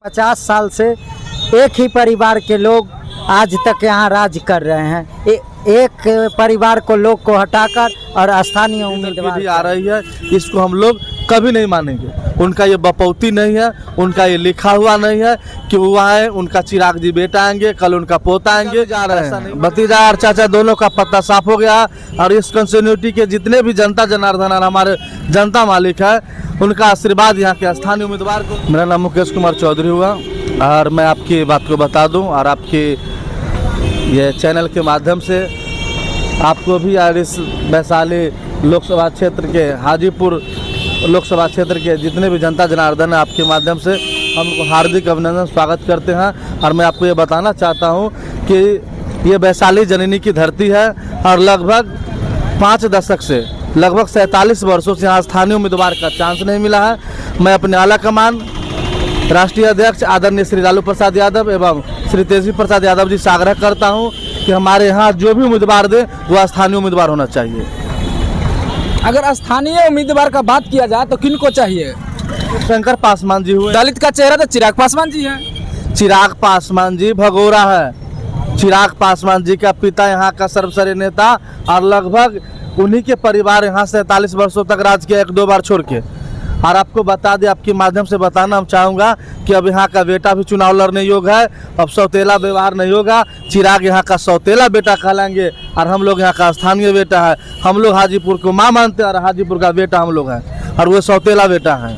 50 साल से एक ही परिवार के लोग आज तक यहाँ राज कर रहे हैं। एक परिवार को लोग को हटाकर और स्थानीय उम्मीदवार आ रही है, इसको हम लोग कभी नहीं मानेंगे। उनका ये बपौती नहीं है, उनका ये लिखा हुआ नहीं है कि वो आए, उनका चिराग जी बेटा आएंगे, कल उनका पोता आएंगे। जा रहे हैं भतीजा और चाचा दोनों का पत्ता साफ हो गया। और इस कंटिन्यूटी के जितने भी जनता जनार्दन और हमारे जनता मालिक है, उनका आशीर्वाद यहाँ के स्थानीय उम्मीदवार को। मेरा नाम मुकेश कुमार चौधरी हुआ और मैं आपकी बात को बता दूं और आपके ये चैनल के माध्यम से आपको भी यार इस वैशाली लोकसभा क्षेत्र के हाजीपुर लोकसभा क्षेत्र के जितने भी जनता जनार्दन है, आपके माध्यम से हम उनको हार्दिक अभिनंदन स्वागत करते हैं। और मैं आपको ये बताना चाहता हूँ कि ये वैशाली जननी की धरती है और लगभग 5 दशक से लगभग 47 वर्षों से यहाँ स्थानीय उम्मीदवार का चांस नहीं मिला है। मैं अपने आला कमान राष्ट्रीय अध्यक्ष आदरणीय श्री लालू प्रसाद यादव एवं श्री तेजस्वी प्रसाद यादव जी से आग्रह करता हूं कि हमारे यहाँ जो भी उम्मीदवार दे वो स्थानीय उम्मीदवार होना चाहिए। अगर स्थानीय उम्मीदवार का बात किया जाए तो किनको चाहिए? शंकर पासवान जी हुए। दलित का चेहरा तो चिराग पासवान जी है। चिराग पासवान जी भगोरा है। चिराग पासवान जी का पिता यहाँ का सर्वश्रेष्ठ नेता और लगभग उन्हीं के परिवार यहाँ 47 वर्षों तक राज किया, 1-2 बार छोड़ के। और आपको बता दें, आपके माध्यम से बताना हम चाहूँगा कि अब यहाँ का बेटा भी चुनाव लड़ने योग्य है। अब सौतेला व्यवहार नहीं होगा। चिराग यहाँ का सौतेला बेटा कहलाएंगे और हम लोग यहाँ का स्थानीय बेटा है। हम लोग हाजीपुर को माँ मानते हैं और हाजीपुर का बेटा हम लोग हैं और वो सौतेला बेटा है।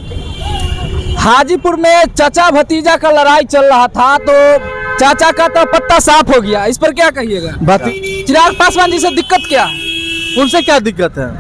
हाजीपुर में चाचा भतीजा का लड़ाई चल रहा था तो चाचा का तो पत्ता साफ हो गया, इस पर क्या कहिएगा? चिराग पासवान जी से दिक्कत क्या है? उनसे क्या दिक्कत है?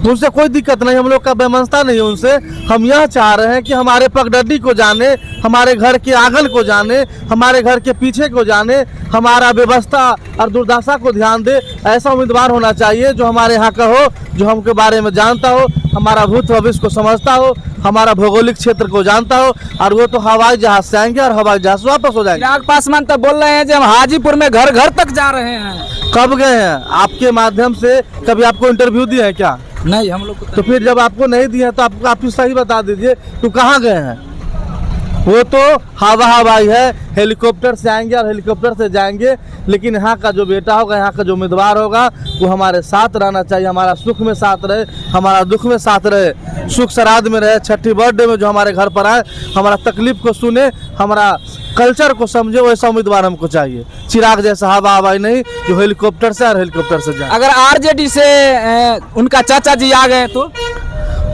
उनसे कोई दिक्कत नहीं, हम लोग का बेमनता नहीं है उनसे। हम यह चाह रहे हैं कि हमारे पगडंडी को जाने, हमारे घर के आंगन को जाने, हमारे घर के पीछे को जाने, हमारा व्यवस्था और दुर्दशा को ध्यान दे। ऐसा उम्मीदवार होना चाहिए जो हमारे यहाँ का हो, जो हमके बारे में जानता हो, हमारा भूत भविष्य को समझता हो, हमारा भौगोलिक क्षेत्र को जानता हो। और वो तो हवाई जहाज से आएंगे और हवाई जहाज से वापस हो जाएंगे। चिराग पासवान तो बोल रहे हैं कि हम हाजीपुर में घर घर तक जा रहे हैं। कब गए हैं? आपके माध्यम से कभी आपको इंटरव्यू दिए हैं क्या? नहीं, हम लोग तो फिर जब आपको नहीं दिया तो आप सही बता दीजिए तो कहाँ गए हैं? वो तो हवाई है, हेलीकॉप्टर से आएंगे और हेलीकॉप्टर से जाएंगे। लेकिन यहाँ का जो बेटा होगा, यहाँ का जो उम्मीदवार होगा, वो हमारे साथ रहना चाहिए। हमारा सुख में साथ रहे, हमारा दुख में साथ रहे, सुख श्राद्ध में रहे, छठी बर्थडे में जो हमारे घर पर आए, हमारा तकलीफ को सुने, हमारा कल्चर को समझे, वैसा उम्मीदवार हमको चाहिए। चिराग जैसा हवाई नहीं जो हेलीकॉप्टर से और हेलीकॉप्टर से जाए। अगर आरजेडी से उनका चाचा जी आ गए तो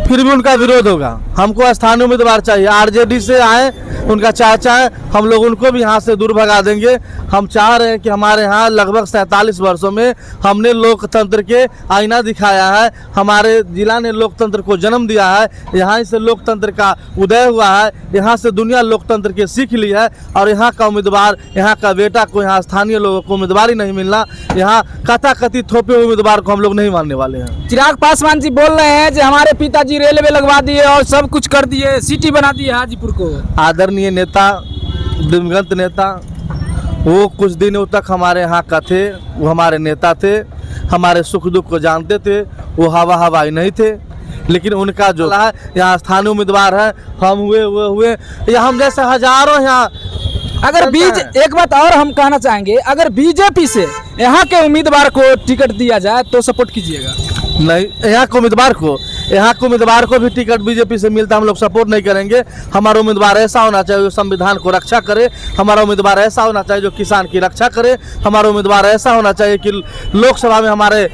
फिर भी उनका विरोध होगा। हमको स्थानीय उम्मीदवार चाहिए। आरजेडी से आए, उनका चाचा है, हम लोग उनको भी यहाँ से दूर भगा देंगे। हम चाह रहे हैं कि हमारे यहाँ लगभग 47 वर्षों में हमने लोकतंत्र के आईना दिखाया है। हमारे जिला ने लोकतंत्र को जन्म दिया है। यहाँ से लोकतंत्र का उदय हुआ है। यहाँ से दुनिया लोकतंत्र के सीख ली है। और यहाँ का उम्मीदवार, यहाँ का बेटा को, यहाँ स्थानीय लोगों को उम्मीदवार ही नहीं मिलना। यहाँ कथाकथित थोपे हुए उम्मीदवार को हम लोग नहीं मानने वाले हैं। चिराग पासवान जी बोल रहे हैं कि हमारे पिताजी रेलवे लगवा दिए और सब कुछ कर दिए, सिटी बना दिए हाजीपुर को। आदरणीय नेता, दिवंगत नेता, वो कुछ दिनों तक हमारे यहाँ का थे। वो हमारे नेता थे, हमारे सुख दुख को जानते थे। वो हवाई नहीं थे। लेकिन उनका जो है यहाँ स्थानीय उम्मीदवार है, हम हुए वो हुए, या हम जैसे हजारों यहाँ। अगर एक बात और हम कहना चाहेंगे, अगर बीजेपी से यहाँ के उम्मीदवार को टिकट दिया जाए तो सपोर्ट कीजिएगा? नहीं, यहाँ के उम्मीदवार को भी टिकट बीजेपी से मिलता हम लोग सपोर्ट नहीं करेंगे। हमारा उम्मीदवार ऐसा होना चाहिए जो संविधान को रक्षा करे। हमारा उम्मीदवार ऐसा होना चाहिए जो किसान की रक्षा करे। हमारा उम्मीदवार ऐसा होना चाहिए कि लोकसभा में हमारे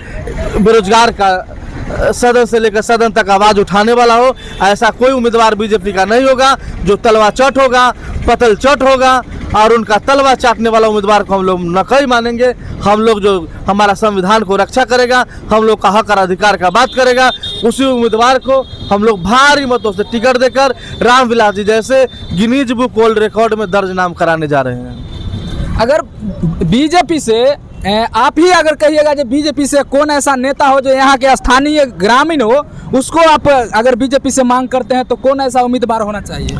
बेरोजगार का सदन से लेकर सदन तक आवाज उठाने वाला हो। ऐसा कोई उम्मीदवार बीजेपी का नहीं होगा जो तलवा चट होगा, पतल चट होगा। और उनका तलवा चाटने वाला उम्मीदवार को हम लोग न कहीं मानेंगे। हम लोग जो हमारा संविधान को रक्षा करेगा, हम लोग का हक और अधिकार का बात करेगा, उसी उम्मीदवार को हम लोग भारी मतों से टिकट देकर रामविलास जी जैसे गिनीज बुक वर्ल्ड रिकॉर्ड में दर्ज नाम कराने जा रहे हैं। अगर बीजेपी से आप ही अगर कहिएगा कि बीजेपी से कौन ऐसा नेता हो जो यहाँ के स्थानीय ग्रामीण हो, उसको आप अगर बीजेपी से मांग करते हैं तो कौन ऐसा उम्मीदवार होना चाहिए?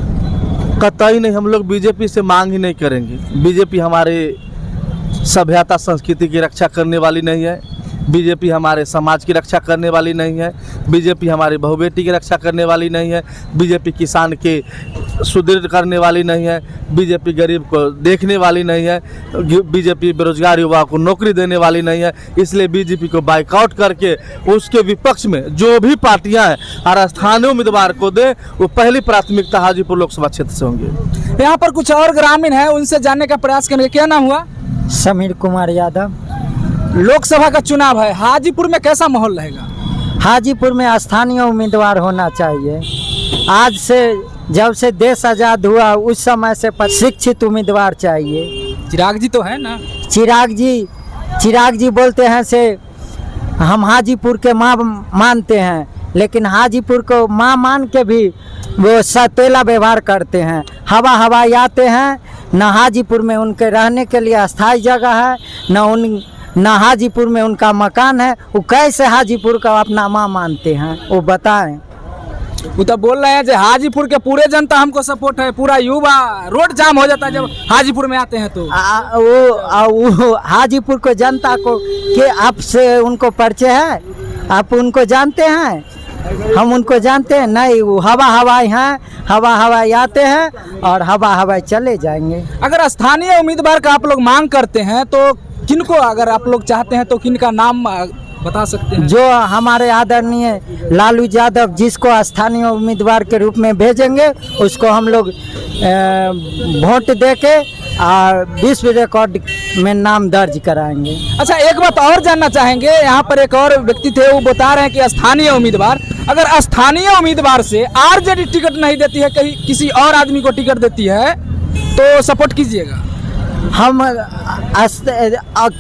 कतई नहीं, हम लोग बीजेपी से मांग ही नहीं करेंगे। बीजेपी हमारे सभ्यता संस्कृति की रक्षा करने वाली नहीं है। बीजेपी हमारे समाज की रक्षा करने वाली नहीं है, बीजेपी हमारी बहू बेटी की रक्षा करने वाली नहीं है, बीजेपी किसान के सुदृढ़ करने वाली नहीं है, बीजेपी गरीब को देखने वाली नहीं है, बीजेपी बेरोजगार युवा को नौकरी देने वाली नहीं है। इसलिए बीजेपी को बाइकआउट करके उसके विपक्ष में जो भी पार्टियां हैं और स्थानीय उम्मीदवार को दे, वो पहली प्राथमिकता हाजीपुर लोकसभा क्षेत्र से होंगे। यहाँ पर कुछ और ग्रामीण हैं, उनसे जानने का प्रयास करेंगे। क्या नाम हुआ? समीर कुमार यादव। लोकसभा का चुनाव है, हाजीपुर में कैसा माहौल रहेगा? हाजीपुर में स्थानीय उम्मीदवार होना चाहिए। आज से जब से देश आज़ाद हुआ उस समय से शिक्षित उम्मीदवार चाहिए। चिराग जी तो है ना? चिराग जी बोलते हैं से हम हाजीपुर के माँ मानते हैं, लेकिन हाजीपुर को माँ मान के भी वो सतेला व्यवहार करते हैं। हवाई आते हैं, न हाजीपुर में उनके रहने के लिए अस्थायी जगह है, न हाजीपुर में उनका मकान है। वो कैसे हाजीपुर का अपना माँ मानते हैं, वो बताएं। वो तो बोल रहे हैं जो हाजीपुर के पूरे जनता हमको सपोर्ट है, पूरा युवा रोड जाम हो जाता है जब हाजीपुर में आते हैं तो। वो हाजीपुर को जनता को के आपसे उनको परिचय है? आप उनको जानते हैं? हम उनको जानते हैं नहीं। वो हवाई हैं, हवाई आते हैं और हवाई चले जाएंगे। अगर स्थानीय उम्मीदवार का आप लोग मांग करते हैं तो किनको, अगर आप लोग चाहते हैं तो किनका नाम बता सकते हैं? जो हमारे आदरणीय लालू यादव जिसको स्थानीय उम्मीदवार के रूप में भेजेंगे, उसको हम लोग वोट देके और विश्व रिकॉर्ड में नाम दर्ज कराएंगे। अच्छा, एक बात और जानना चाहेंगे। यहाँ पर एक और व्यक्ति थे, वो बता रहे हैं कि स्थानीय उम्मीदवार, अगर स्थानीय उम्मीदवार से आरजेडी टिकट नहीं देती है, कहीं किसी और आदमी को टिकट देती है, तो सपोर्ट कीजिएगा? हम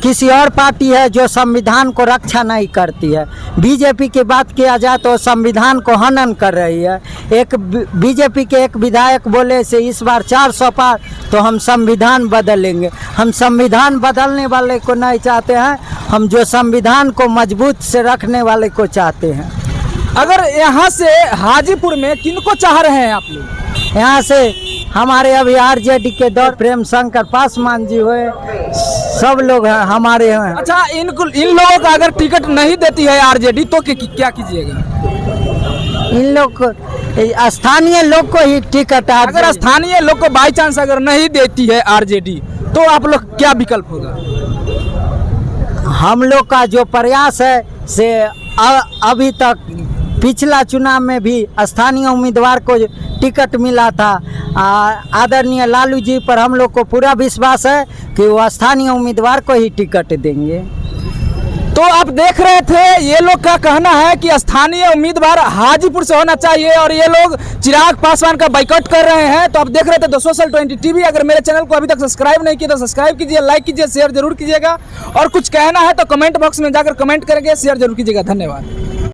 किसी और पार्टी है जो संविधान को रक्षा नहीं करती है। बीजेपी की बात किया जाए तो संविधान को हनन कर रही है। एक बीजेपी के एक विधायक बोले से इस बार 400 पार तो हम संविधान बदलेंगे। हम संविधान बदलने वाले को नहीं चाहते हैं, हम जो संविधान को मजबूत से रखने वाले को चाहते हैं। अगर यहाँ से हाजीपुर में किनको चाह रहे हैं आप लोग? यहाँ से हमारे अभी आरजेडी के दौर प्रेम शंकर पासवान जी हुए, सब लोग हैं हमारे हैं। अच्छा, इन लोगों का अगर टिकट नहीं देती है आरजेडी तो क्या कीजिएगा? इन लोग को, स्थानीय लोग को ही टिकट। अगर स्थानीय लोग को बाई चांस अगर नहीं देती है आरजेडी तो आप लोग क्या विकल्प होगा? हम लोग का जो प्रयास है से अभी तक पिछला चुनाव में भी स्थानीय उम्मीदवार को टिकट मिला था। आदरणीय लालू जी पर हम लोग को पूरा विश्वास है कि वो स्थानीय उम्मीदवार को ही टिकट देंगे। तो आप देख रहे थे, ये लोग का कहना है कि स्थानीय उम्मीदवार हाजीपुर से होना चाहिए और ये लोग चिराग पासवान का बाइकआउट कर रहे हैं। तो आप देख रहे थे द सोशल 20 टीवी। अगर मेरे चैनल को अभी तक सब्सक्राइब नहीं किया तो सब्सक्राइब कीजिए, लाइक कीजिए, शेयर जरूर कीजिएगा और कुछ कहना है तो कमेंट बॉक्स में जाकर कमेंट करेंगे, शेयर जरूर कीजिएगा। धन्यवाद।